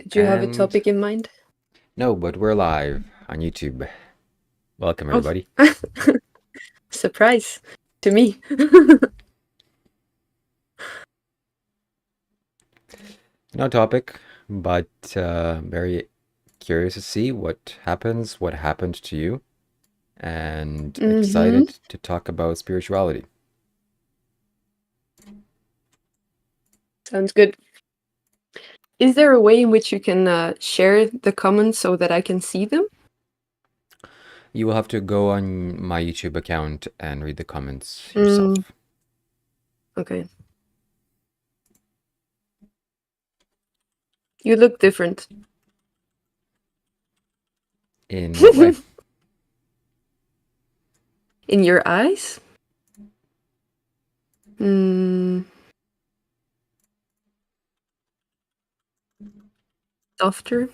Did you have a And topic in mind? no, but we're live on YouTube. Welcome, Oh, everybody. surprise to me. No topic, but very curious to see what happens, what happened to you, and Mm-hmm. excited to talk about spirituality. Sounds good. Is there a way in which you can share the comments so that I can see them? You will have to go on my YouTube account and read the comments Mm, yourself. okay. You look different. In what way? In your eyes? Mm, softer?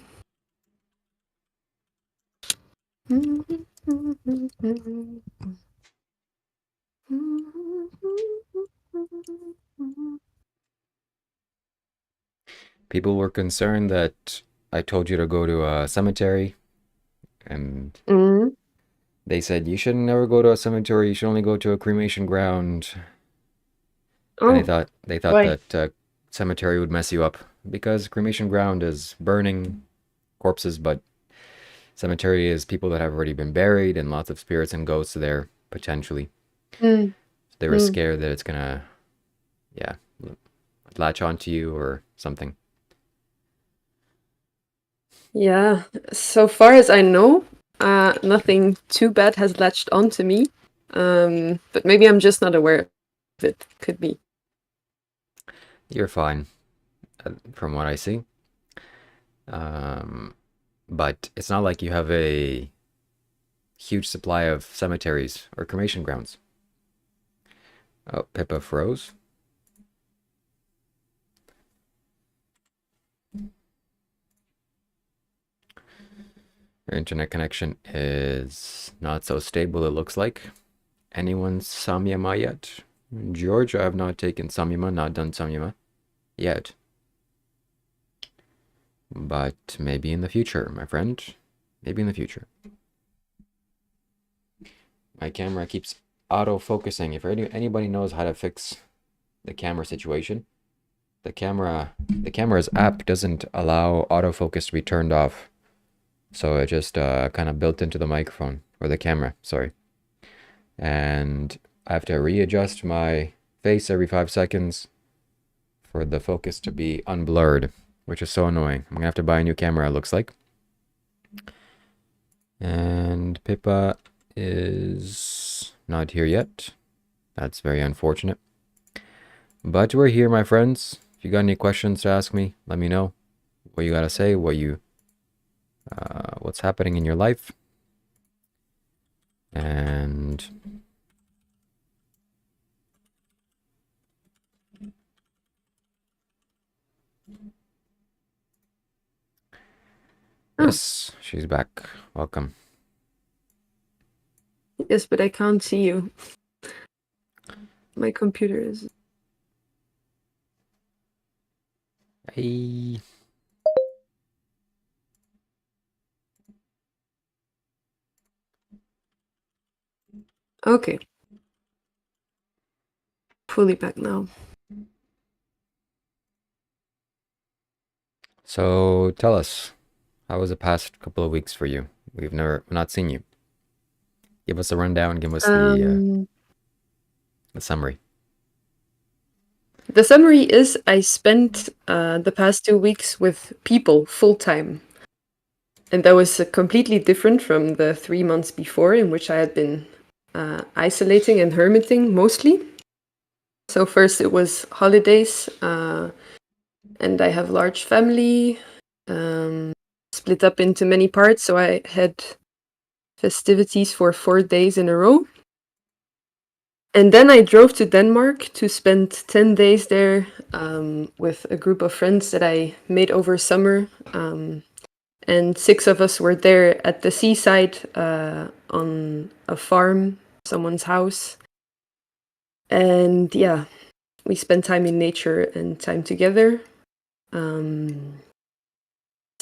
People were concerned that I told you to go to a cemetery, and Mm. they said you should never go to a cemetery. You should only go to a cremation ground. And Oh, they thought why? that cemetery would mess you up because cremation ground is burning corpses, but cemetery is people that have already been buried and lots of spirits and ghosts there potentially. Mm, So they were mm. scared that it's gonna, yeah, latch onto you or something. Yeah, so far as I know, nothing too bad has latched onto me. But maybe I'm just not aware of it. Could be. You're fine, from what I see. Um, but it's not like you have a huge supply of cemeteries or cremation grounds. Oh, Pippa froze. Your internet connection is not so stable, it looks like. Anyone Samyama yet? George, I have not taken Samyama, not done Samyama yet. But maybe in the future, my friend. Maybe in the future. My camera keeps auto-focusing. If anybody knows how to fix the camera situation, the camera's app doesn't allow autofocus to be turned off. So it just kind of built into the microphone, or the camera, sorry. And I have to readjust my face every 5 seconds for the focus to be unblurred, which is so annoying. I'm gonna have to buy a new camera, it looks like. And Pippa is not here yet. That's very unfortunate. But we're here, my friends. If you got any questions to ask me, let me know what you gotta say, what's happening in your life. And Oh, yes, she's back. Welcome. yes, but I can't see you. My computer is. Hey. Okay, fully back now. So tell us, how was the past couple of weeks for you? We've not seen you. Give us a rundown. Give us Um, the summary. the summary is I spent the past 2 weeks with people full time. And that was completely different from the 3 months before, in which I had been isolating and hermiting mostly. So first it was holidays, and I have large family, um, split up into many parts. So I had festivities for 4 days in a row. And then I drove to Denmark to spend 10 days there with a group of friends that I made over summer. And 6 of us were there at the seaside on a farm, someone's house. And yeah, we spent time in nature and time together. Um,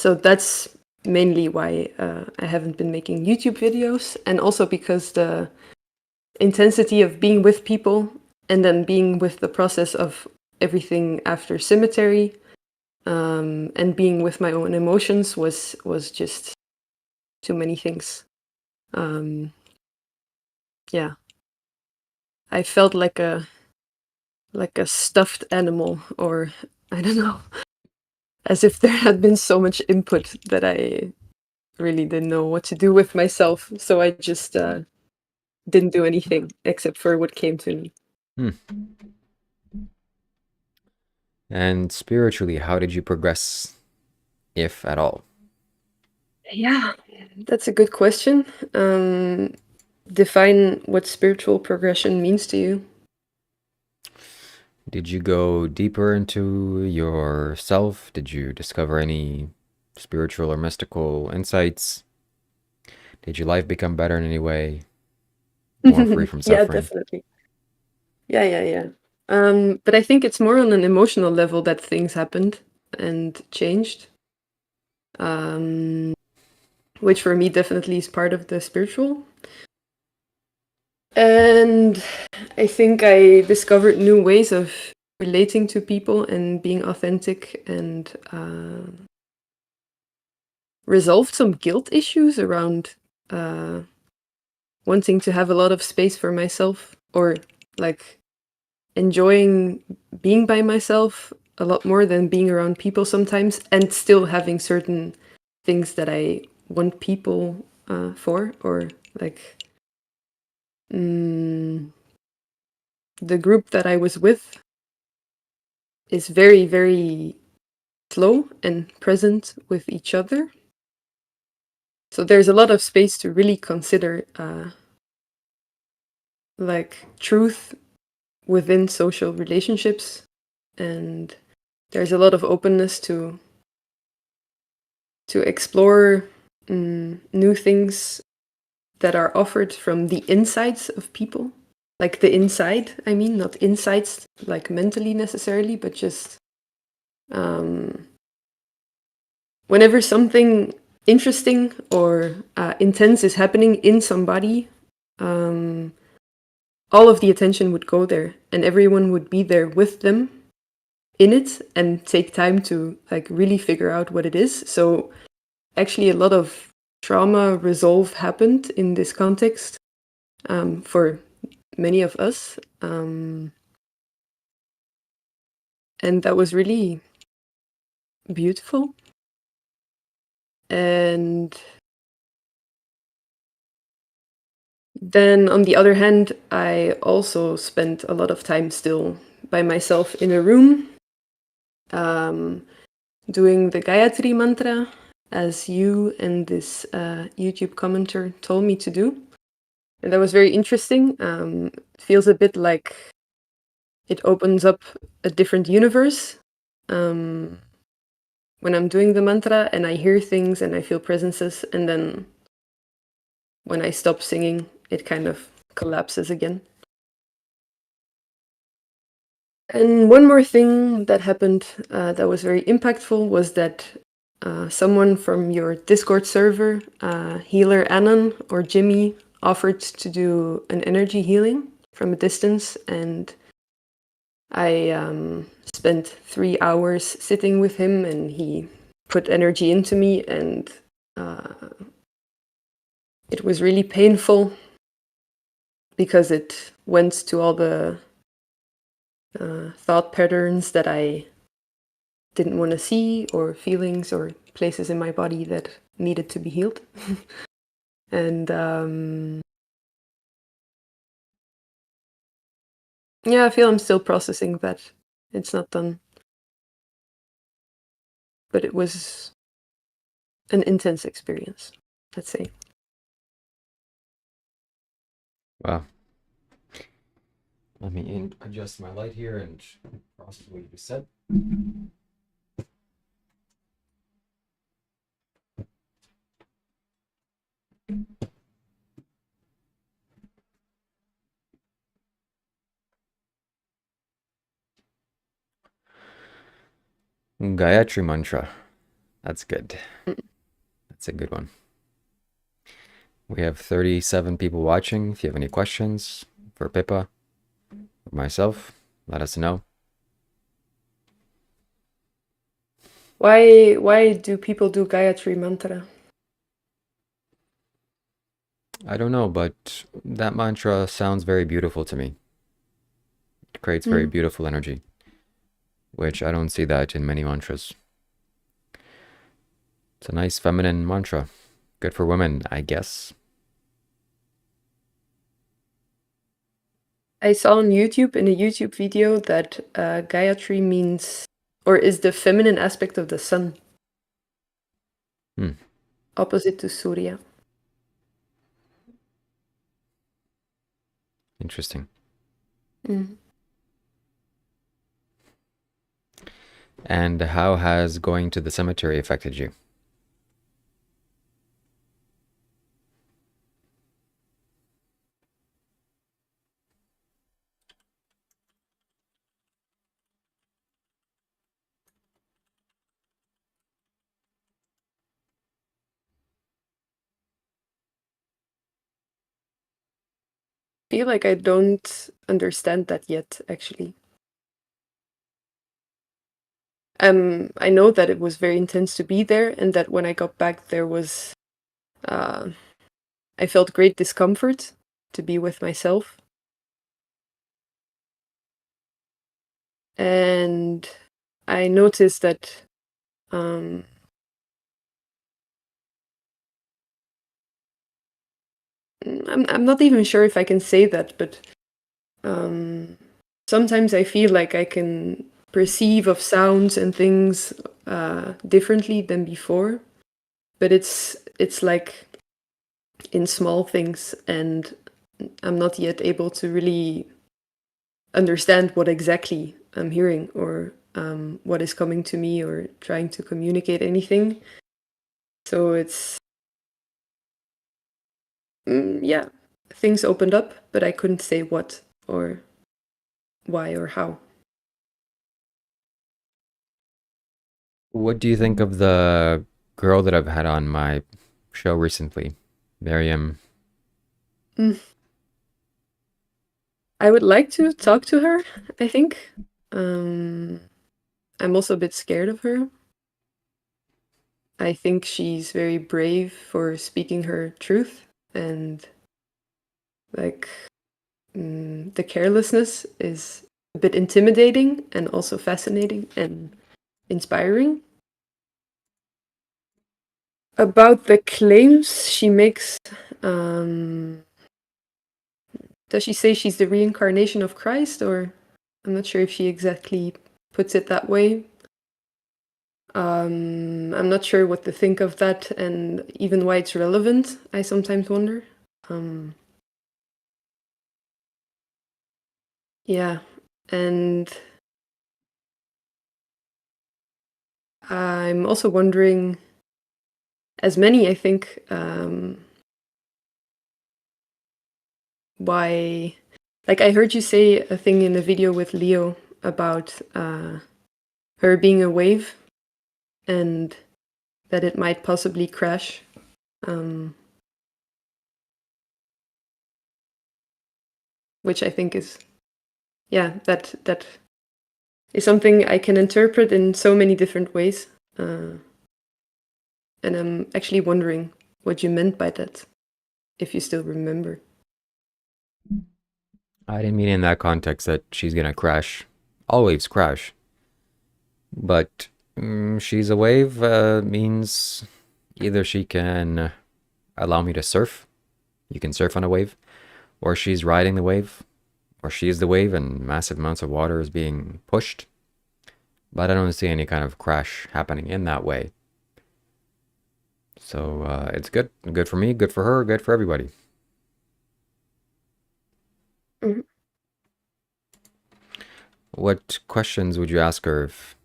So that's mainly why I haven't been making YouTube videos, and also because the intensity of being with people and then being with the process of everything after cemetery, and being with my own emotions was just too many things. Yeah, I felt like a stuffed animal, or I don't know, as if there had been so much input that I really didn't know what to do with myself. So I just didn't do anything except for what came to me. Hmm. And spiritually, how did you progress, if at all? Yeah, that's a good question. Define what spiritual progression means to you. Did you go deeper into yourself? Did you discover any spiritual or mystical insights? Did your life become better in any way? More free from Yeah, suffering? definitely. Yeah. But I think it's more on an emotional level that things happened and changed, um, which for me definitely is part of the spiritual. And I think I discovered new ways of relating to people and being authentic, and resolved some guilt issues around uh, wanting to have a lot of space for myself, or like enjoying being by myself a lot more than being around people sometimes, and still having certain things that I want people for, or like mm, the group that I was with is very, very slow and present with each other. So there's a lot of space to really consider like truth within social relationships, and there's a lot of openness to explore new things that are offered from the insides of people. Like the inside, I mean, not insights like mentally necessarily, but just um, whenever something interesting or intense is happening in somebody, um, all of the attention would go there, and everyone would be there with them in it and take time to like really figure out what it is. So actually, a lot of trauma resolve happened in this context, for many of us, and that was really beautiful. And then on the other hand, I also spent a lot of time still by myself in a room, um, doing the Gayatri mantra, as you and this YouTube commenter told me to do. And that was very interesting. It feels a bit like it opens up a different universe when I'm doing the mantra, and I hear things and I feel presences, and then when I stop singing, it kind of collapses again. And one more thing that happened that was very impactful was that someone from your Discord server, Healer Anon or Jimmy, offered to do an energy healing from a distance, and I spent 3 hours sitting with him, and he put energy into me, and it was really painful because it went to all the thought patterns that I didn't want to see, or feelings or places in my body that needed to be healed. And yeah, I feel I'm still processing that. It's not done. But it was an intense experience, let's say. Wow. Let me adjust my light here and process what you just said. Gayatri mantra. That's good. Mm. That's a good one. We have 37 people watching. If you have any questions for Pippa or myself, let us know. Why do people do Gayatri mantra? I don't know, but that mantra sounds very beautiful to me. It creates very Mm. beautiful energy, which I don't see that in many mantras. It's a nice feminine mantra. Good for women, I guess. I saw on YouTube in a YouTube video that Gayatri means or is the feminine aspect of the sun, Hmm, opposite to Surya. interesting. Mm. And how has going to the cemetery affected you? Feel like I don't understand that yet, actually. I know that it was very intense to be there, and that when I got back, uh, I felt great discomfort to be with myself. And I noticed that um, I'm not even sure if I can say that, but um, sometimes I feel like I can perceive of sounds and things differently than before, but it's like in small things, and I'm not yet able to really understand what exactly I'm hearing or what is coming to me or trying to communicate anything. So it's yeah, things opened up, but I couldn't say what or why or how. What do you think of the girl that I've had on my show recently, Mariam? Mm. I would like to talk to her, I think. Um, I'm also a bit scared of her. I think she's very brave for speaking her truth, and like the carelessness is a bit intimidating and also fascinating and inspiring. About the claims she makes, um, does she say she's the reincarnation of Christ, or I'm not sure if she exactly puts it that way. I'm not sure what to think of that and even why it's relevant, I sometimes wonder. Um, yeah, and I'm also wondering, as many, I think, why. Like, I heard you say a thing in a video with Leo about her being a wave and that it might possibly crash. Um, which I think is, yeah, that is something I can interpret in so many different ways. Uh, and I'm actually wondering what you meant by that, if you still remember. I didn't mean in that context that she's gonna crash. All waves crash. But she's a wave means either she can allow me to surf, you can surf on a wave, or she's riding the wave, or she is the wave and massive amounts of water is being pushed. But I don't see any kind of crash happening in that way. So it's good. Good for me, good for her, good for everybody. Mhm. What questions would you ask her if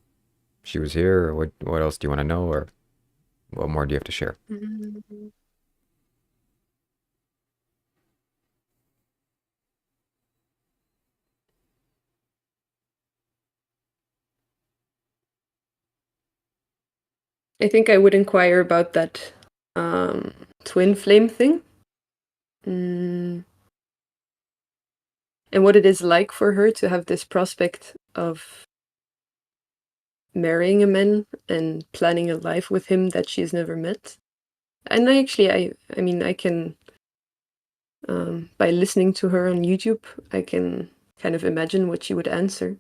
she was here, or what else do you want to know, or what more do you have to share? Mm. I think I would inquire about that twin flame thing. And what it is like for her to have this prospect of marrying a man and planning a life with him that she's never met. And I mean, I can, by listening to her on YouTube, I can kind of imagine what she would answer.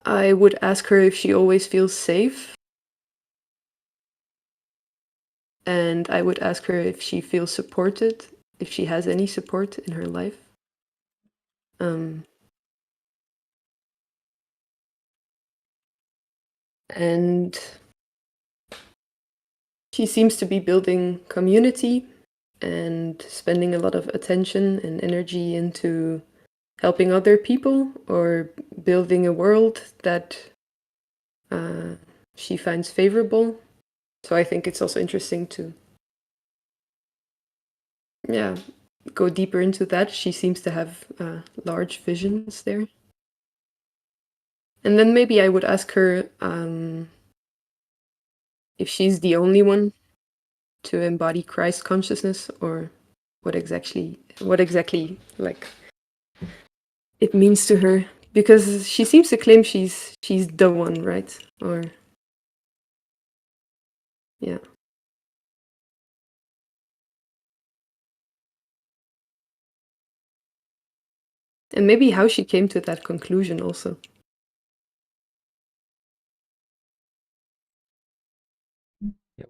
I would ask her if she always feels safe. And I would ask her if she feels supported, if she has any support in her life. And she seems to be building community and spending a lot of attention and energy into helping other people or building a world that she finds favorable. So I think it's also interesting to, go deeper into that. She seems to have large visions there. And then maybe I would ask her if she's the only one to embody Christ consciousness, or what exactly like it means to her, because she seems to claim she's the one, right? Or yeah. And maybe how she came to that conclusion also.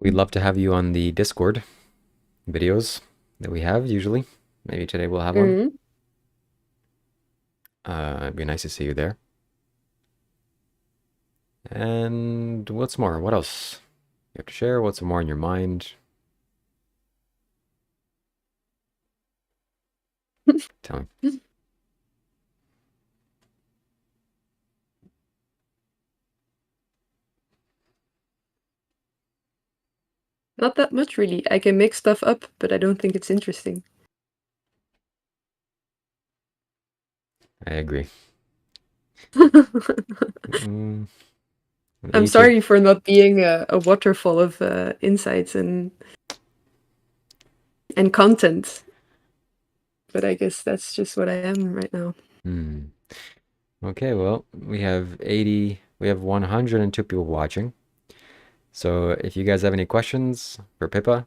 We'd love to have you on the Discord videos that we have usually. Maybe today we'll have one. Mm-hmm. It'd be nice to see you there. And what's more? What else you have to share? What's more in your mind? Tell me. Not that much, really. I can make stuff up, but I don't think it's interesting. I agree. I'm YouTube. sorry for not being a waterfall of insights and content, but I guess that's just what I am right now. Okay, well, we have 102 people watching. So if you guys have any questions for Pippa,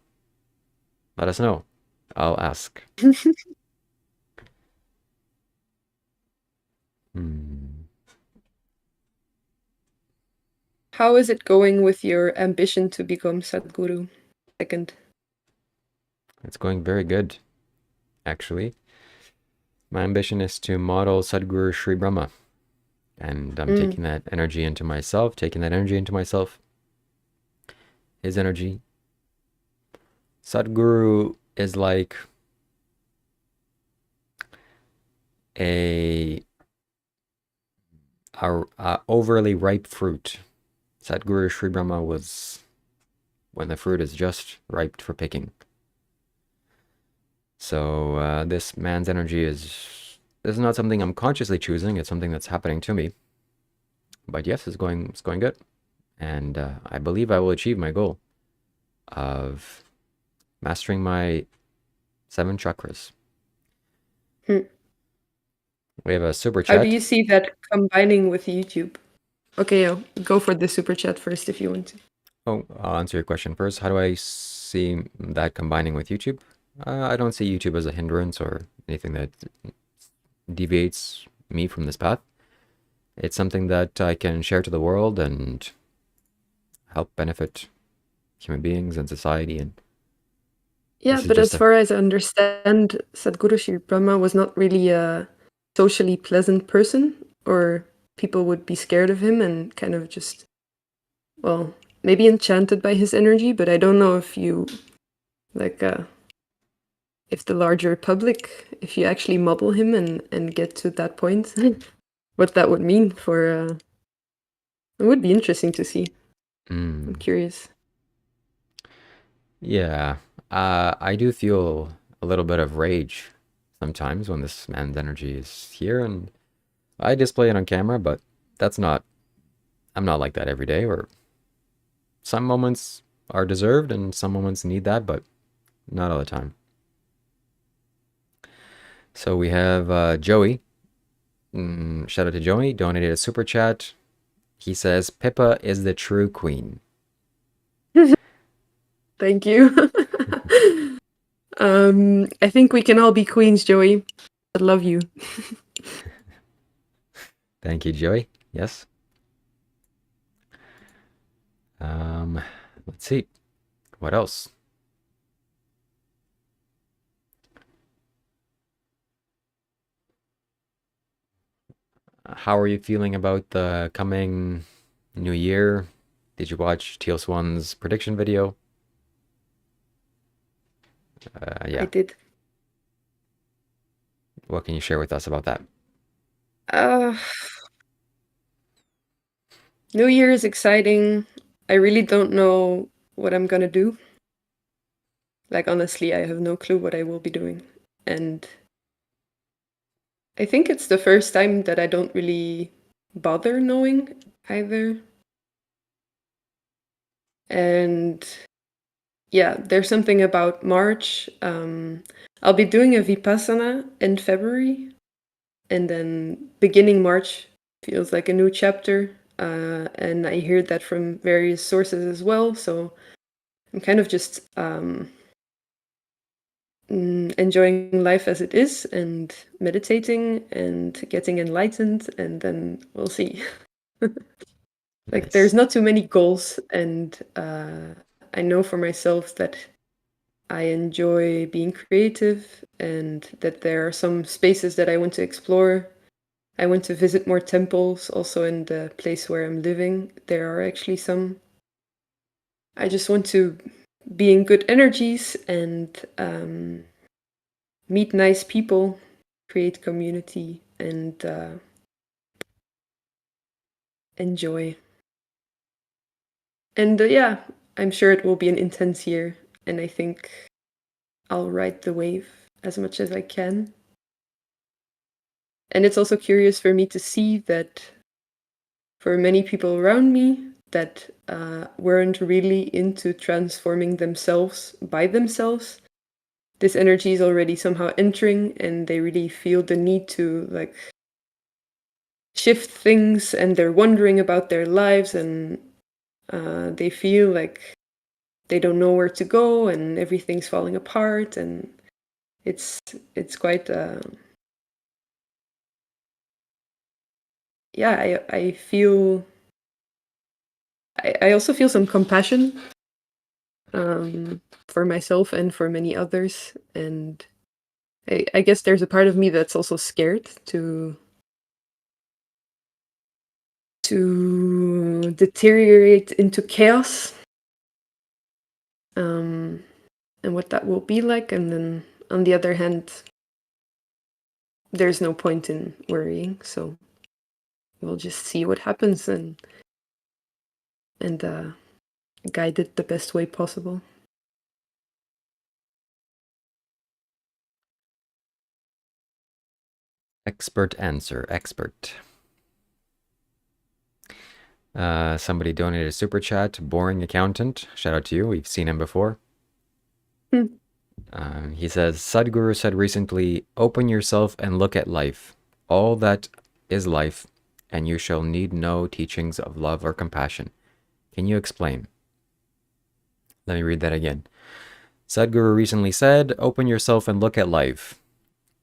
let us know. I'll ask. How is it going with your ambition to become Sadhguru? Second. It's going very good, actually. My ambition is to model Sadhguru Sri Brahma. And I'm taking that energy into myself, his energy. Sadhguru is like a overly ripe fruit. Sadhguru Sri Brahma was when the fruit is just ripe for picking. So this man's energy is not something I'm consciously choosing. It's something that's happening to me. But yes, it's going good, and I believe I will achieve my goal of mastering my 7 chakras. We have a super chat. How do you see that combining with YouTube? Okay, go for the super chat first if you want to. Oh, I'll answer your question first. How do I see that combining with YouTube? I don't see YouTube as a hindrance or anything that deviates me from this path. It's something that I can share to the world and help benefit human beings and society. And yeah, but as far as I understand, Sadhguru Sri Brahma was not really a socially pleasant person, or people would be scared of him and kind of just, well, maybe enchanted by his energy, but I don't know if you, like, if the larger public, if you actually model him and get to that point, what that would mean for, it would be interesting to see. I'm curious. Yeah, I do feel a little bit of rage sometimes when this man's energy is here, and I display it on camera, but that's not, I'm not like that every day, or some moments are deserved and some moments need that, but not all the time. So we have Joey. Shout out to Joey, donated a super chat. He says, Pippa is the true queen. Thank you. I think we can all be queens, Joey. I love you. Thank you, Joey. Yes. Let's see. What else? How are you feeling about the coming new year? Did you watch Teal Swan's prediction video? I Yeah. did. What can you share with us about that? Uh, New Year is exciting. I really don't know what I'm gonna do. Like, honestly, I have no clue what I will be doing. And I think it's the first time that I don't really bother knowing either. And yeah, there's something about March. I'll be doing a Vipassana in February, and then beginning March feels like a new chapter. And I hear that from various sources as well. So I'm kind of just enjoying life as it is and meditating and getting enlightened, and then we'll see. Like, there's Nice. not too many goals, and I know for myself that I enjoy being creative and that there are some spaces that I want to explore. I want to visit more temples also in the place where I'm living. There are actually some. I just want to be in good energies and meet nice people, create community, and enjoy. And yeah, I'm sure it will be an intense year, and I think I'll ride the wave as much as I can. And it's also curious for me to see that for many people around me that weren't really into transforming themselves by themselves, this energy is already somehow entering, and they really feel the need to like shift things, and they're wondering about their lives, and they feel like they don't know where to go, and everything's falling apart, and it's quite yeah. I feel I also feel some compassion for myself and for many others, and I guess there's a part of me that's also scared to deteriorate into chaos, and what that will be like. And then on the other hand, there's no point in worrying, so we'll just see what happens and guide it the best way possible. Expert answer. Expert. Somebody donated a super chat. Boring accountant. Shout out to you. We've seen him before. He says, Sadhguru said recently, open yourself and look at life. All that is life, and you shall need no teachings of love or compassion. Can you explain? Let me read that again. Sadhguru recently said, open yourself and look at life.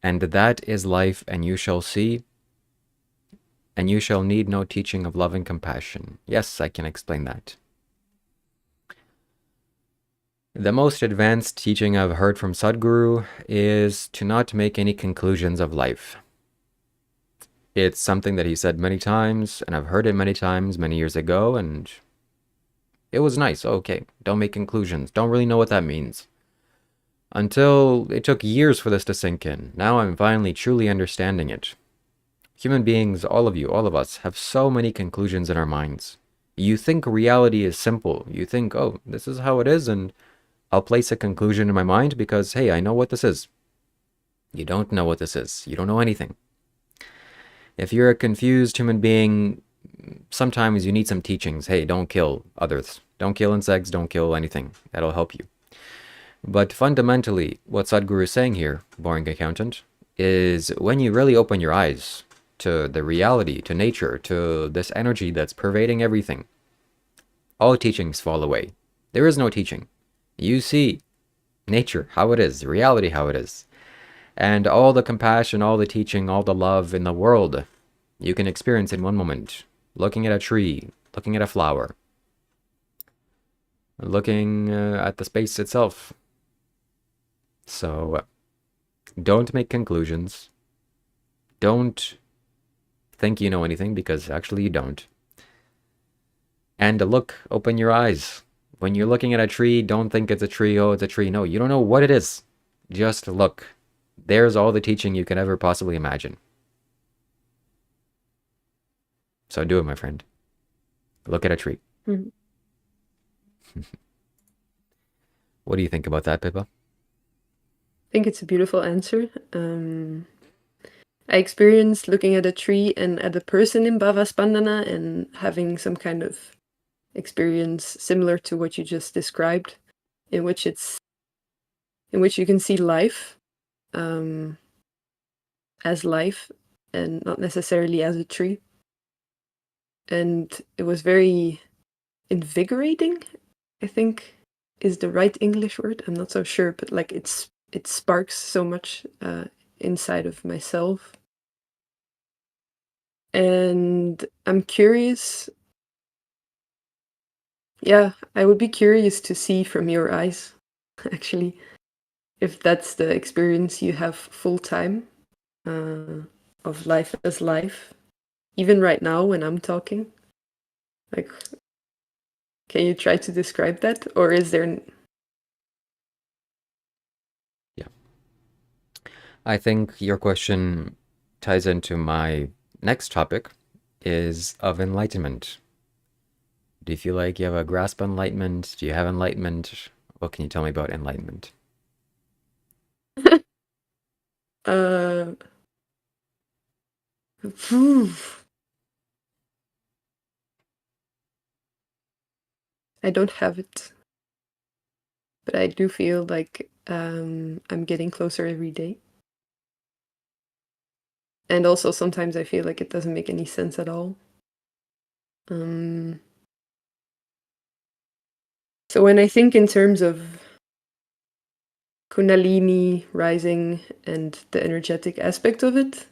And that is life, and you shall see, and you shall need no teaching of love and compassion. Yes, I can explain that. The most advanced teaching I've heard from Sadhguru is to not make any conclusions of life. It's something that he said many times, and I've heard it many times, many years ago, and it was nice. Okay, don't make conclusions. Don't really know what that means. Until it took years for this to sink in. Now I'm finally truly understanding it. Human beings, all of you, all of us, have so many conclusions in our minds. You think reality is simple. You think, oh, this is how it is, and I'll place a conclusion in my mind because, hey, I know what this is. You don't know what this is. You don't know anything. If you're a confused human being, sometimes you need some teachings. Hey, don't kill others. Don't kill insects. Don't kill anything. That'll help you. But fundamentally, what Sadhguru is saying here, boring accountant, is when you really open your eyes to the reality, to nature, to this energy that's pervading everything, all teachings fall away. There is no teaching. You see nature, how it is, reality, how it is. And all the compassion, all the teaching, all the love in the world, you can experience in one moment. Looking at a tree, looking at a flower, looking at the space itself. So don't make conclusions. Don't think you know anything, because actually you don't. And look, open your eyes. When you're looking at a tree, don't think it's a tree, oh, it's a tree. No, you don't know what it is. Just look. There's all the teaching you can ever possibly imagine. So do it, my friend. Look at a tree. Mhm. What do you think about that, Pippa? I think it's a beautiful answer. I experienced looking at a tree and at a person in Bhava Spandana and having some kind of experience similar to what you just described, in which you can see life as life and not necessarily as a tree. And it was very invigorating, I think is the right English word. I'm not so sure, but like it sparks so much inside of myself. And I'm curious. Yeah, I would be curious to see from your eyes, actually, if that's the experience you have full time of life as life, even right now when I'm talking. Like, can you try to describe that, or is there? Yeah. I think your question ties into my next topic, is of enlightenment. Do you feel like you have a grasp on enlightenment? Do you have enlightenment? What can you tell me about enlightenment? uh, phew, I don't have it, but I do feel like I'm getting closer every day. And also sometimes I feel like it doesn't make any sense at all. Um, so when I think in terms of Kundalini rising and the energetic aspect of it,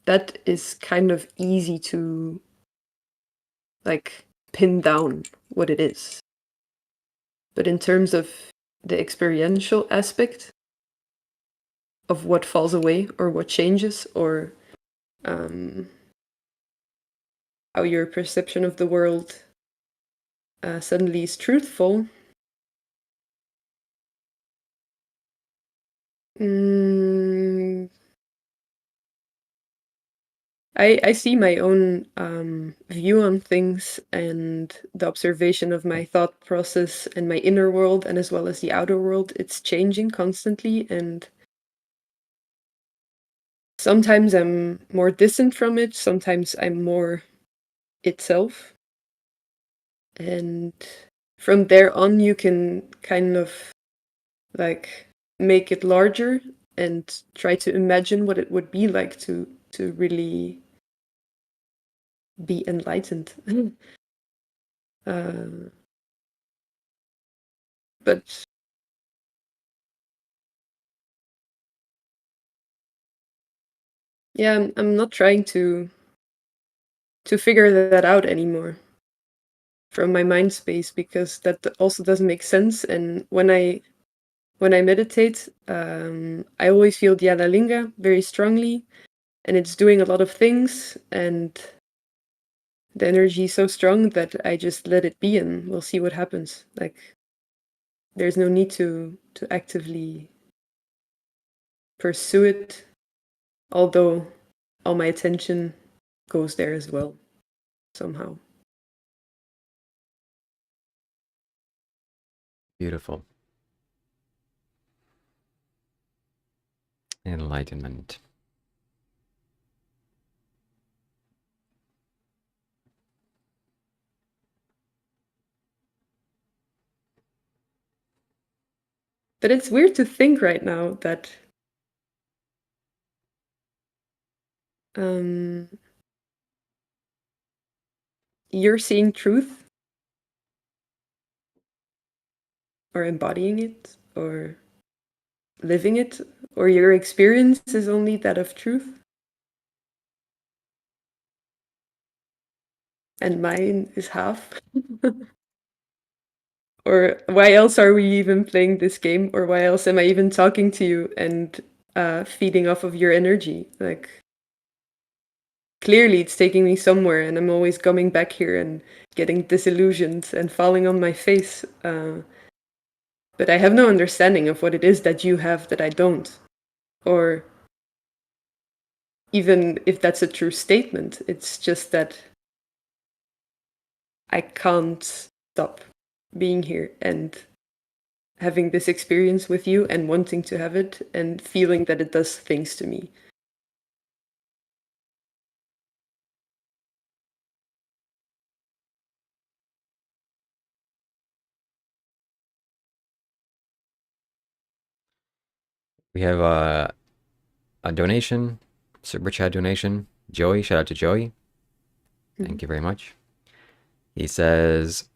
that is kind of easy to like pin down what it is. But in terms of the experiential aspect of what falls away or what changes, or um, how your perception of the world suddenly is truthful, mm, I see my own view on things and the observation of my thought process and my inner world, and as well as the outer world. It's changing constantly, and sometimes I'm more distant from it, sometimes I'm more itself. And from there on, you can kind of like make it larger and try to imagine what it would be like to really be enlightened. uh, but yeah, I'm not trying to figure that out anymore from my mind space, because that also doesn't make sense. And when I meditate, I always feel Dhyana Linga very strongly, and it's doing a lot of things, and the energy is so strong that I just let it be, and we'll see what happens. Like, there's no need to actively pursue it, although all my attention goes there as well, somehow. Beautiful. Enlightenment. 。 . 。 . 。 . 。 . 。 . 。 . 。 . 。 . 。 . 。 . 。 . 。 . 。 . 。 . 。 . 。 . 。 。 . 。 . 。 。 。 . 。 。 . 。 . 。 . But it's weird to think right now that you're seeing truth or embodying it or living it, or your experience is only that of truth, and mine is half. Or why else are we even playing this game? Or why else am I even talking to you and feeding off of your energy? Like, clearly it's taking me somewhere, and I'm always coming back here and getting disillusioned and falling on my face. But I have no understanding of what it is that you have that I don't. Or even if that's a true statement, it's just that I can't stop being here and having this experience with you and wanting to have it and feeling that it does things to me. We have a donation, super chat donation. Joey, shout out to Joey. Thank you very much. He says,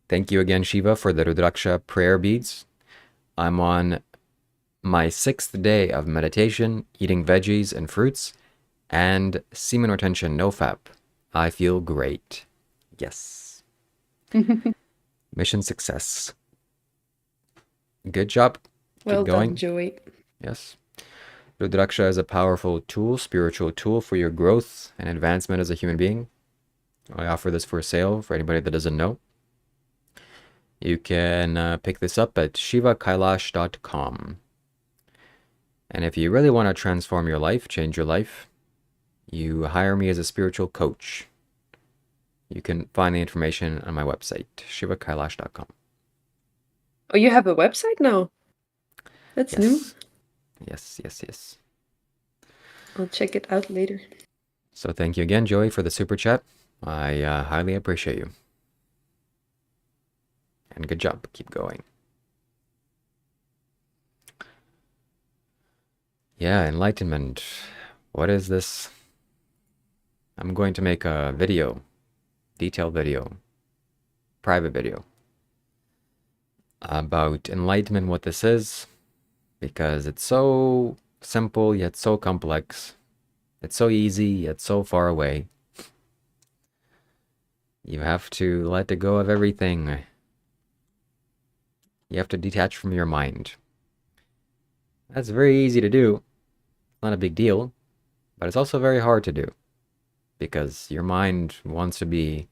thank you again, Shiva, for the Rudraksha prayer beads. I'm on my 6th day of meditation, eating veggies and fruits, and semen retention, no FAP. I feel great. Yes. Mission success. Good job. Well Keep going. done, Joey. Yes. Rudraksha is a powerful tool, spiritual tool for your growth and advancement as a human being. I offer this for sale for anybody that doesn't know. You can pick this up at shivakailash.com. And if you really want to transform your life, change your life, you hire me as a spiritual coach. You can find the information on my website, shivakailash.com. Oh, you have a website now? That's new. Yes. I'll check it out later. So thank you again, Joey, for the super chat. I highly appreciate you. And good job. Keep going. Yeah, enlightenment. What is this? I'm going to make a video, detailed video, private video, about enlightenment, what this is, because it's so simple yet so complex. It's so easy yet so far away. You have to let go of everything. You have to detach from your mind. That's very easy to do. Not a big deal, but it's also very hard to do because your mind wants to be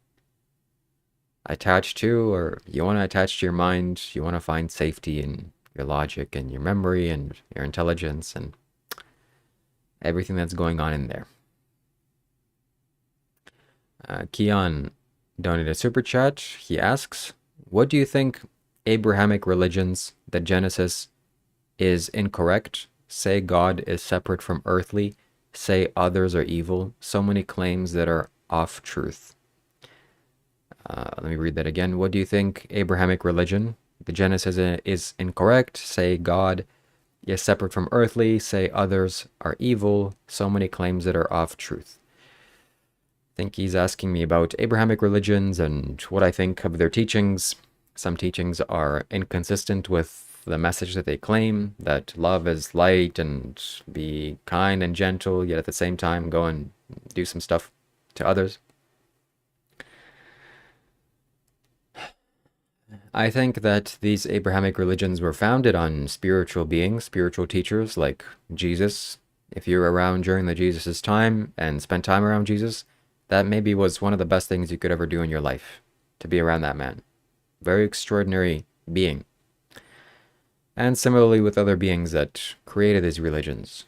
attached to, or you want to attach to your mind. You want to find safety in your logic and your memory and your intelligence and everything that's going on in there. Keon donated a super chat. He asks, what do you think Abrahamic religions, that Genesis is incorrect, say God is separate from earthly, say others are evil, so many claims that are off truth? Let me read that again. What do you think Abrahamic religion, the Genesis is incorrect, say God is separate from earthly, say others are evil, so many claims that are off truth? I think he's asking me about Abrahamic religions and what I think of their teachings. Some teachings are inconsistent with the message that they claim, that love is light and be kind and gentle, yet at the same time go and do some stuff to others. I think that these Abrahamic religions were founded on spiritual beings, spiritual teachers like Jesus. If you were around during the Jesus' time and spent time around Jesus, that maybe was one of the best things you could ever do in your life, to be around that man. Very extraordinary being. And similarly with other beings that created these religions.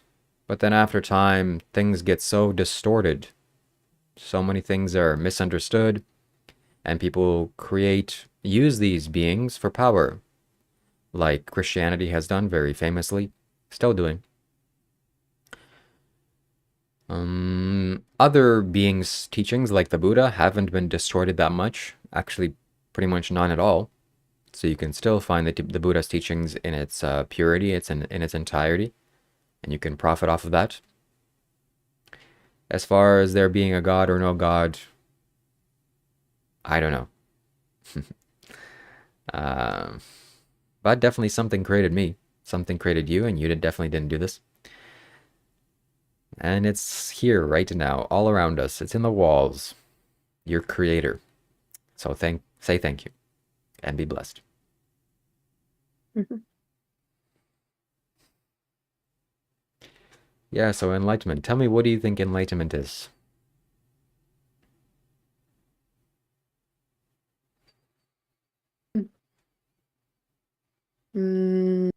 But then after time, things get so distorted. So many things are misunderstood, and people use these beings for power, like Christianity has done very famously, still doing. Other beings' teachings, like the Buddha, haven't been distorted that much. Actually, pretty much none at all. So you can still find the Buddha's teachings in its purity, in its entirety, and you can profit off of that. As far as there being a God or no God, I don't know. But definitely something created me. Something created you, and you definitely didn't do this. And it's here right now, all around us. It's in the walls. Your creator. So say thank you and be blessed. Mhm. Yeah, so enlightenment. Tell me, what do you think enlightenment is? Mm, I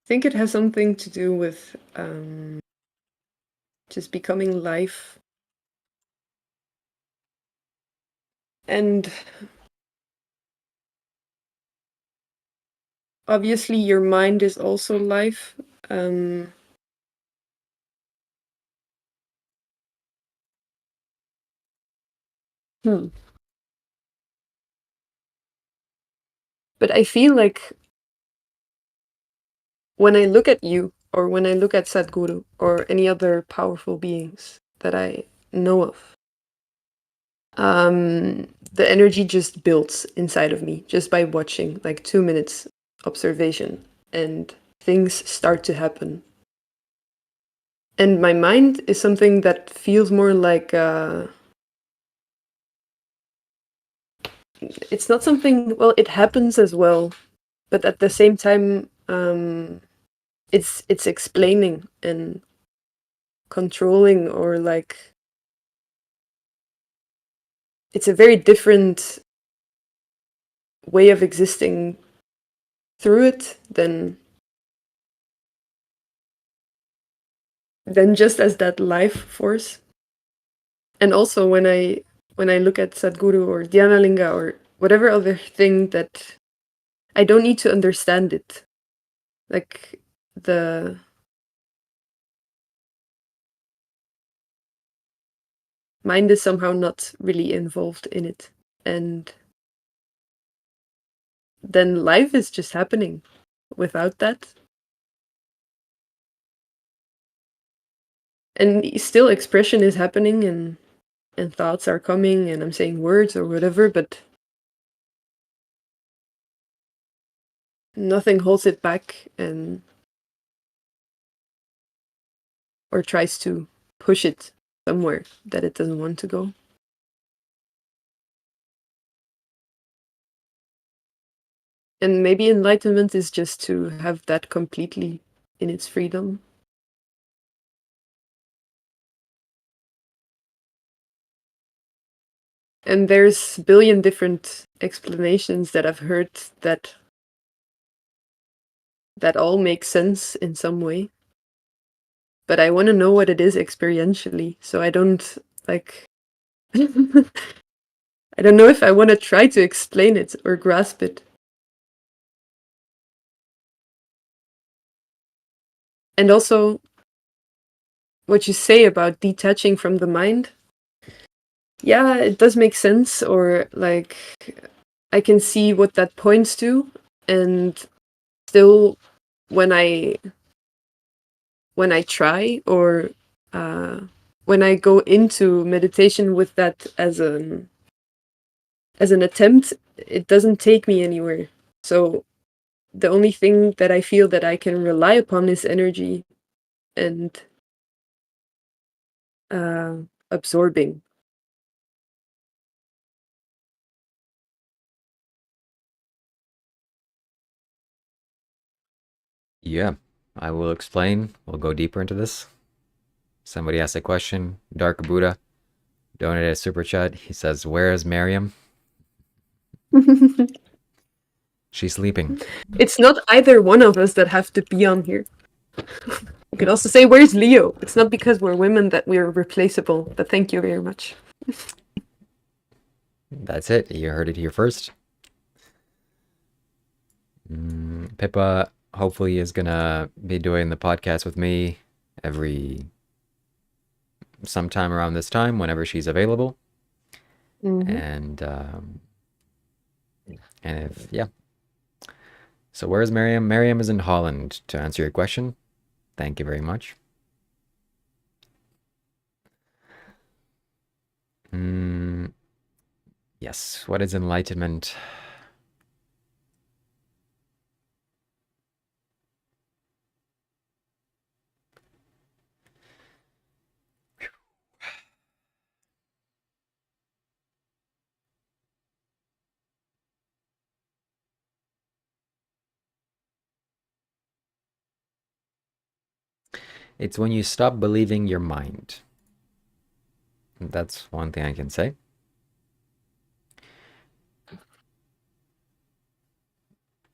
think it has something to do with just becoming life. And obviously, your mind is also life. Um, hmm. But I feel like when I look at you, or when I look at Sadhguru, or any other powerful beings that I know of, the energy just builds inside of me just by watching, like 2 minutes observation, and things start to happen. And my mind is something that feels more like it's not something, well, it happens as well, but at the same time, it's explaining and controlling, or like it's a very different way of existing through it than just as that life force. And also when I look at Sadhguru or Dhyanalinga or whatever other thing, that I don't need to understand it. Like the mind is somehow not really involved in it. And then life is just happening without that. And still expression is happening, and thoughts are coming, and I'm saying words or whatever, but nothing holds it back and or tries to push it somewhere that it doesn't want to go. And maybe enlightenment is just to have that completely in its freedom. And there's billion different explanations that I've heard that all make sense in some way. But I want to know what it is experientially, so I don't like I don't know if I want to try to explain it or grasp it. And also what you say about detaching from the mind. Yeah, it does make sense, or like I can see what that points to, and still when I try, or uh, when I go into meditation with that as an attempt, it doesn't take me anywhere. So the only thing that I feel that I can rely upon is energy and uh, absorbing. Yeah, I will explain. We'll go deeper into this. Somebody asked a question. Dark Buddha donated a super chat. He says, "Where is Mariam? She's sleeping." It's not either one of us that have to be on here. You could also say, where's Leo? It's not because we're women that we're replaceable, but thank you very much. That's it. You heard it here first. Pippa hopefully is gonna be doing the podcast with me every sometime around this time, whenever she's available. Mm-hmm. And if yeah. So where's Mariam? Mariam is in Holland, to answer your question. Thank you very much. Yes. What is enlightenment? It's when you stop believing your mind. That's one thing I can say.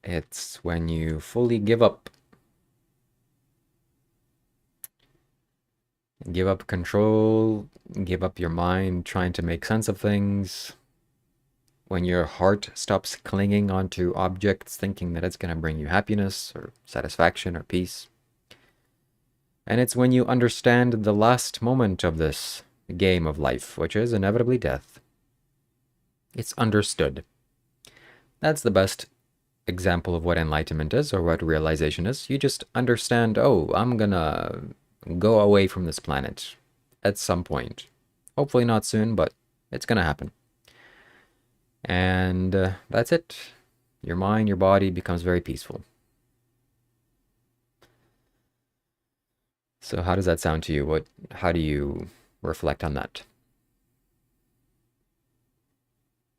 It's when you fully give up. Give up control, give up your mind trying to make sense of things. When your heart stops clinging onto objects, thinking that it's going to bring you happiness or satisfaction or peace. And it's when you understand the last moment of this game of life, which is inevitably death. It's understood. That's the best example of what enlightenment is or what realization is. You just understand, oh, I'm gonna go away from this planet at some point. Hopefully not soon, but it's gonna happen. And that's it. Your mind, your body becomes very peaceful. So how does that sound to you? How do you reflect on that?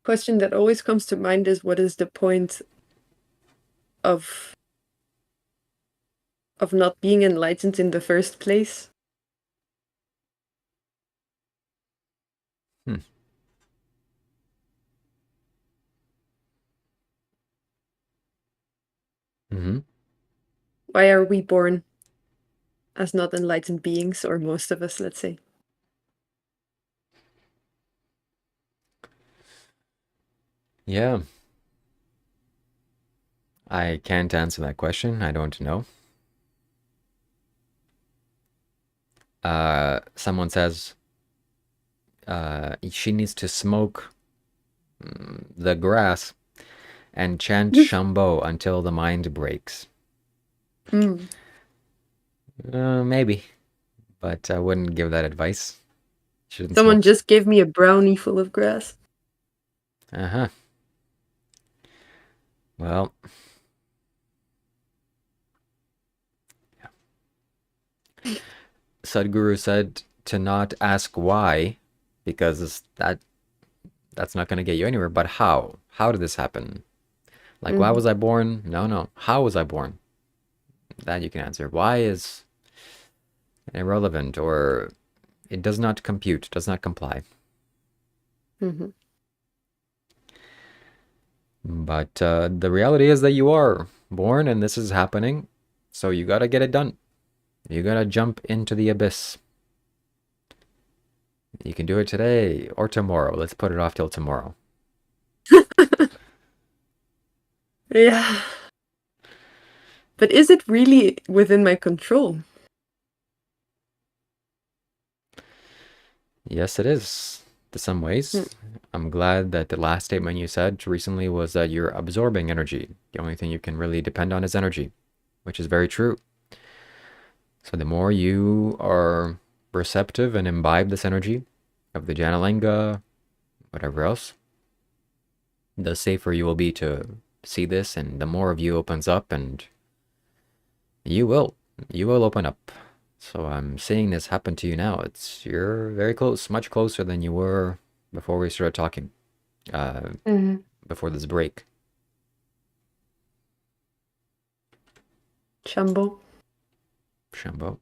Question that always comes to mind is, what is the point of not being enlightened in the first place? Hmm. Mm-hmm. Why are we born as not enlightened beings, or most of us, let's say? Yeah, I can't answer that question. I don't know. Someone says she needs to smoke the grass and chant Shambho until the mind breaks. Mm. Maybe, but I wouldn't give that advice. Shouldn't Someone smoke. just gave me a brownie full of grass. Uh-huh. Well, Sadhguru said to not ask why, because that's not going to get you anywhere, but how? How did this happen? Like, why was I born? No. How was I born? That you can answer. Why is irrelevant, or it does not compute, does not comply. Mm-hmm. But the reality is that you are born and this is happening, so you gotta get it done. You gotta jump into the abyss. You can do it today or tomorrow. Let's put it off till tomorrow. Yeah. But is it really within my control? Yes, it is, to some ways. I'm glad that the last statement you said recently was that you're absorbing energy. The only thing you can really depend on is energy, which is very true. So the more you are receptive and imbibe this energy of the Janalinga, whatever else, the safer you will be to see this, and the more of you opens up, and you will open up. So I'm seeing this happen to you now. You're very close, much closer than you were before we started talking, before this break. Shambho. Shambho.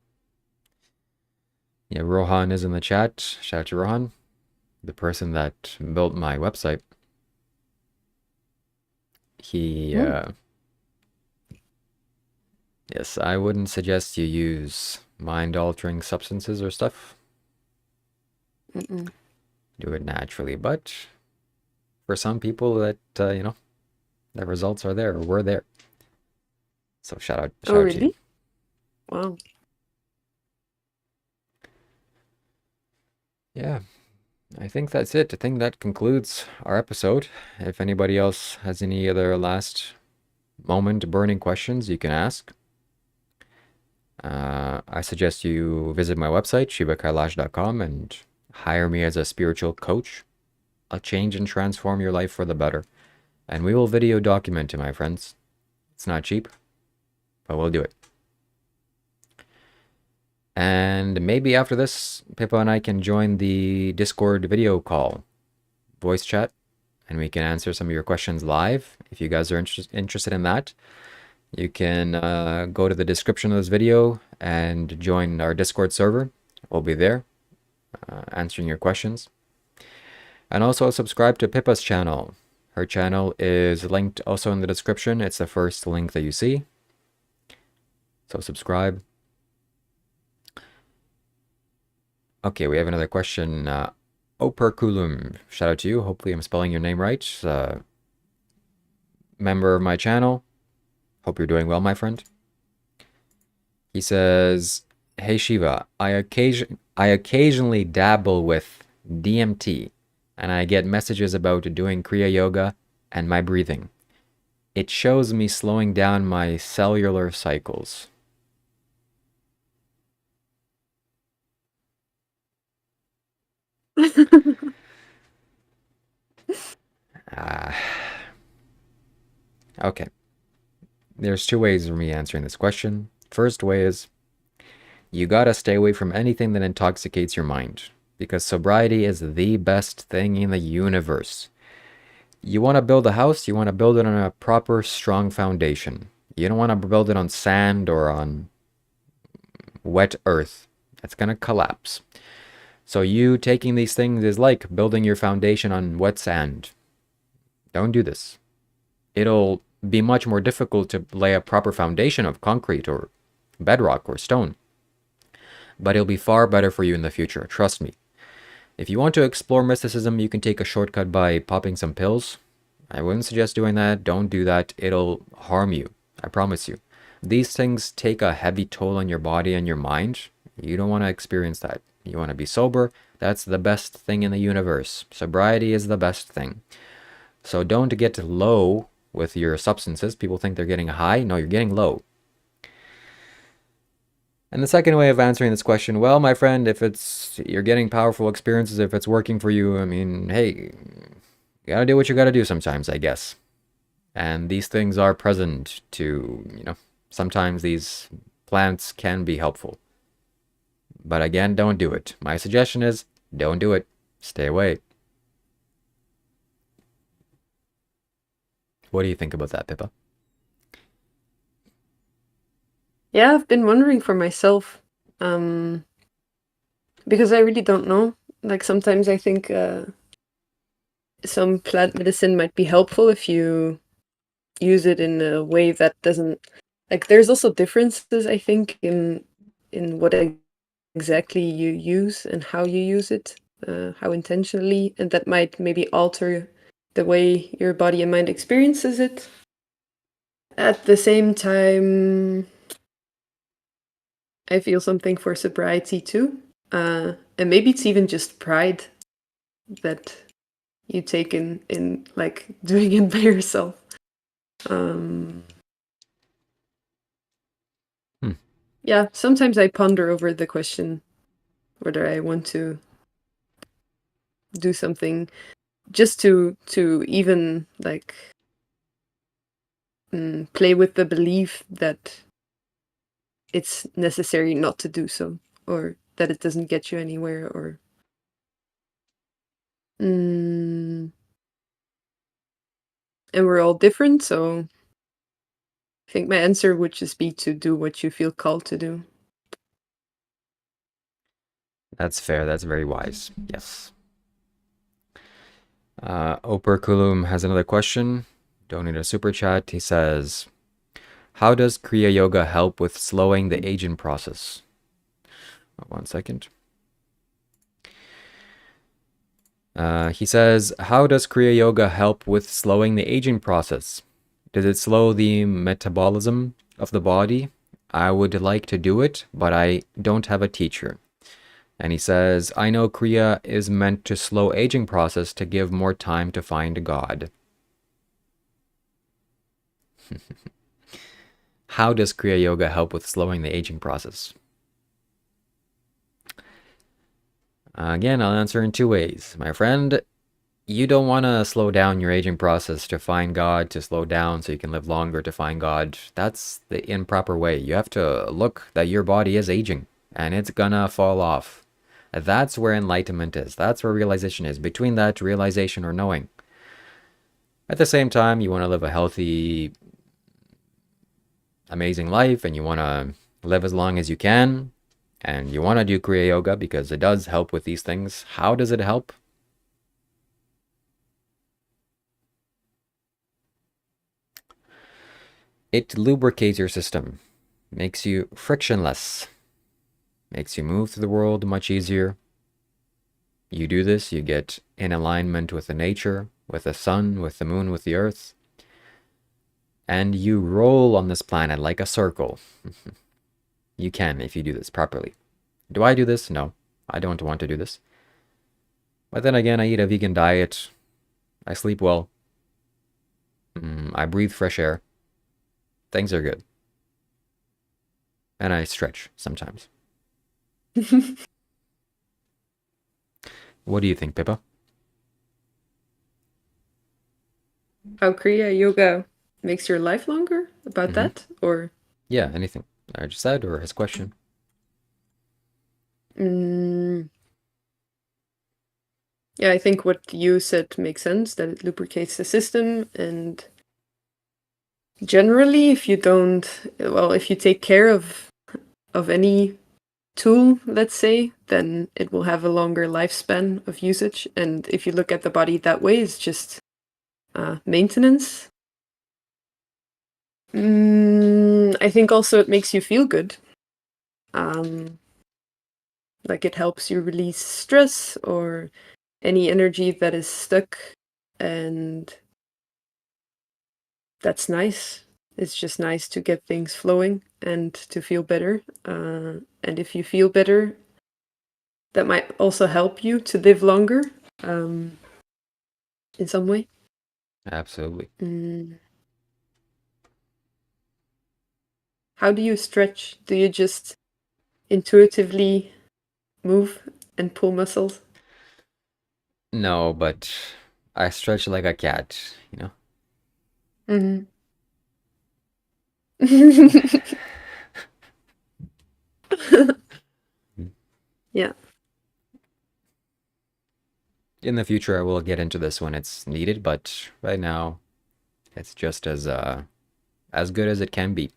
Yeah, Rohan is in the chat. Shout out to Rohan, the person that built my website. He, yes, I wouldn't suggest you use mind-altering substances or stuff. Do it naturally, but for some people that, the results are there or were there. So shout out to you. Really? Wow. Yeah. I think that's it. I think that concludes our episode. If anybody else has any other last moment burning questions, you can ask. I suggest you visit my website, shivakailash.com, and hire me as a spiritual coach. I'll change and transform your life for the better. And we will video document it, my friends. It's not cheap, but we'll do it. And maybe after this, Pippa and I can join the Discord video call, voice chat, and we can answer some of your questions live. If you guys are interested in that, you can go to the description of this video and join our Discord server. We'll be there answering your questions. And also subscribe to Pippa's channel. Her channel is linked also in the description. It's the first link that you see. So subscribe. Okay, we have another question. Operculum, shout out to you. Hopefully I'm spelling your name right. Member of my channel. Hope you're doing well, my friend. He says, "Hey Shiva, I occasionally dabble with DMT, and I get messages about doing Kriya Yoga and my breathing. It shows me slowing down my cellular cycles." Okay. There's two ways of me answering this question. First way is, you gotta stay away from anything that intoxicates your mind, because sobriety is the best thing in the universe. You want to build a house, you want to build it on a proper, strong foundation. You don't want to build it on sand or on wet earth. It's gonna collapse. So you taking these things is like building your foundation on wet sand. Don't do this. It'll be much more difficult to lay a proper foundation of concrete or bedrock or stone. But it'll be far better for you in the future, trust me. If you want to explore mysticism, you can take a shortcut by popping some pills. I wouldn't suggest doing that. Don't do that. It'll harm you. I promise you. These things take a heavy toll on your body and your mind. You don't want to experience that. You want to be sober. That's the best thing in the universe. Sobriety is the best thing. So don't get low with your substances. People think they're getting high. No, you're getting low. And the second way of answering this question, well, my friend, if you're getting powerful experiences, if it's working for you, I mean, hey, you gotta do what you gotta do sometimes, I guess. And these things are present to, sometimes these plants can be helpful. But again, don't do it. My suggestion is, don't do it. Stay away. What do you think about that, Pippa? Yeah, I've been wondering for myself, because I really don't know. Like sometimes I think some plant medicine might be helpful if you use it in a way that doesn't, like, there's also differences, I think, in what exactly you use and how you use it, how intentionally, and that might maybe alter the way your body and mind experiences it. At the same time, I feel something for sobriety too. And maybe it's even just pride that you take in like doing it by yourself. Yeah, sometimes I ponder over the question whether I want to do something just to even like play with the belief that it's necessary not to do so, or that it doesn't get you anywhere, or and we're all different, so I think my answer would just be to do what you feel called to do. That's fair. That's very wise. Yes. Operculum has another question. Donated a super chat. He says, "How does Kriya Yoga help with slowing the aging process?" 1 second. He says, "How does Kriya Yoga help with slowing the aging process? Does it slow the metabolism of the body? I would like to do it, but I don't have a teacher." And he says, I know Kriya is meant to slow aging process to give more time to find God. How does Kriya Yoga help with slowing the aging process? Again, I'll answer in two ways. My friend, you don't want to slow down your aging process to find God, to slow down so you can live longer to find God. That's the improper way. You have to look that your body is aging and it's gonna fall off. That's where enlightenment is. That's where realization is. Between that, realization or knowing. At the same time, you want to live a healthy, amazing life and you want to live as long as you can. And you want to do Kriya Yoga because it does help with these things. How does it help? It lubricates your system, makes you frictionless, makes you move through the world much easier. You do this, you get in alignment with the nature, with the sun, with the moon, with the earth. And you roll on this planet like a circle. You can if you do this properly. Do I do this? No, I don't want to do this. But then again, I eat a vegan diet. I sleep well. I breathe fresh air. Things are good. And I stretch sometimes. What do you think, Pippa? How Kriya Yoga makes your life longer? About that? Or Yeah, anything I just said or his question? Yeah, I think what you said makes sense, that it lubricates the system. And generally, if you take care of any tool, let's say, then it will have a longer lifespan of usage. And if you look at the body that way, it's just maintenance. I think also it makes you feel good. Like it helps you release stress or any energy that is stuck, and that's nice. It's just nice to get things flowing and to feel better. And if you feel better, that might also help you to live longer in some way. Absolutely. How do you stretch? Do you just intuitively move and pull muscles? No, but I stretch like a cat, you know? Yeah. In the future, I will get into this when it's needed, but right now, it's just as good as it can be.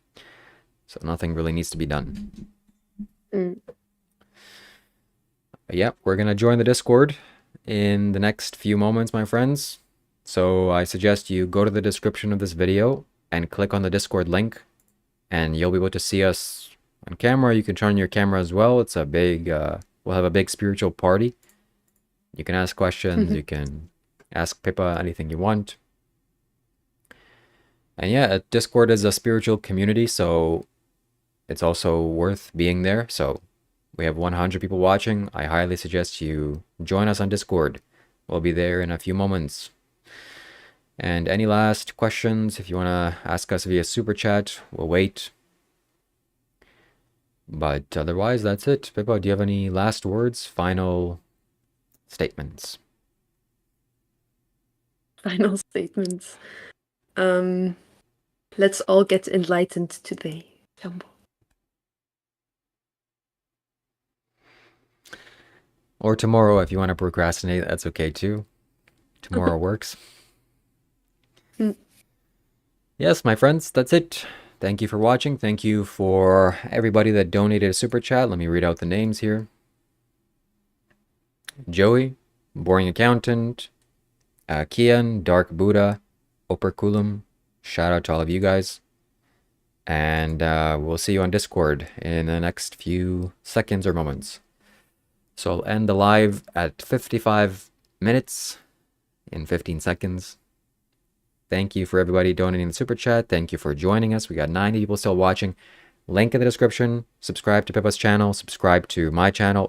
So nothing really needs to be done. Yep, we're gonna join the Discord in the next few moments, my friends. So I suggest you go to the description of this video and click on the Discord link, and you'll be able to see us on camera. You can turn on your camera as well. It's a big, we'll have a big spiritual party. You can ask questions. You can ask Pippa anything you want. And yeah, Discord is a spiritual community, so it's also worth being there. So we have 100 people watching. I highly suggest you join us on Discord. We'll be there in a few moments. And any last questions, if you want to ask us via Super Chat, we'll wait. But otherwise, that's it. Pippa, do you have any last words, final statements? Final statements. Let's all get enlightened today, Shambho. Or tomorrow, if you want to procrastinate, that's okay too. Tomorrow works. Yes, my friends, that's it. Thank you for watching. Thank you for everybody that donated a super chat. Let me read out the names here. Joey, Boring Accountant, Kian, Dark Buddha, Operculum. Shout out to all of you guys. And we'll see you on Discord in the next few seconds or moments. So I'll end the live at 55 minutes in 15 seconds. Thank you for everybody donating the super chat. Thank you for joining us. We got 90 people still watching. Link in the description. Subscribe to Pippa's channel. Subscribe to my channel.